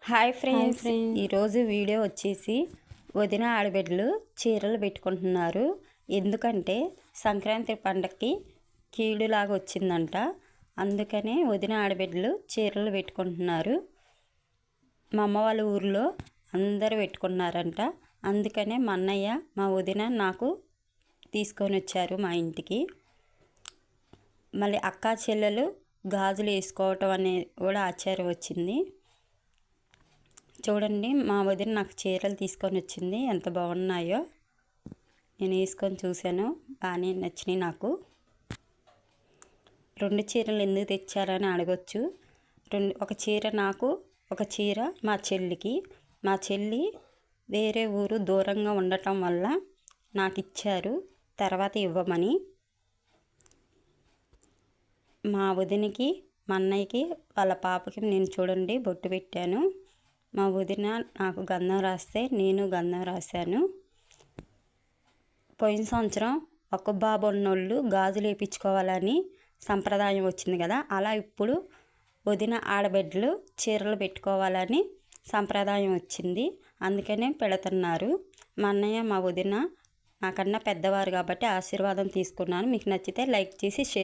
Hi friends, ఈరోజు video వచ్చేసి వదిన ఆడబిడ్డలు చీరలు పెట్టుకుంటున్నారు. ఎందుకంటే సంక్రాంతి పండగకి కీడులాగా వచ్చిందంట. అందుకనే వదిన ఆడబిడ్డలు చీరలు పెట్టుకుంటున్నారు. మా అమ్మ వాళ్ళ ఊరిలో అందరూ పెట్టుకున్నారంట. అందుకనే మా అన్నయ్య మా వదిన నాకు తీసుకొని వచ్చారు మా ఇంటికి. మళ్ళీ అక్కా చెల్లెలు గాజులు వేసుకోవటం అనేది కూడా ఆచారం వచ్చింది. చూడండి, మా వదిన నాకు చీరలు తీసుకొని వచ్చింది. ఎంత బాగున్నాయో నేను వేసుకొని చూశాను, బాగానే నచ్చినాయి నాకు. 2 చీరలు ఎందుకు తెచ్చారని అడగొచ్చు. ఒక చీర నాకు, ఒక చీర మా చెల్లికి. మా చెల్లి వేరే ఊరు దూరంగా ఉండటం వల్ల నాకు ఇచ్చారు, తర్వాత ఇవ్వమని. మా వదినకి, మా అన్నయ్యకి, వాళ్ళ పాపకి నేను చూడండి బొట్టు పెట్టాను. మా వదిన నాకు గంధం రాస్తే నేను గంధం రాశాను. పోయిన సంవత్సరం ఒక బాబు ఉన్నోళ్ళు గాజులు వేయించుకోవాలని సంప్రదాయం వచ్చింది కదా, అలా ఇప్పుడు వదిన ఆడబిడ్డలు చీరలు పెట్టుకోవాలని సంప్రదాయం వచ్చింది. అందుకనే పెడుతున్నారు. మా అన్నయ్య మా వదిన నాకన్నా పెద్దవారు కాబట్టి ఆశీర్వాదం తీసుకున్నాను. మీకు నచ్చితే లైక్ చేసి షేర్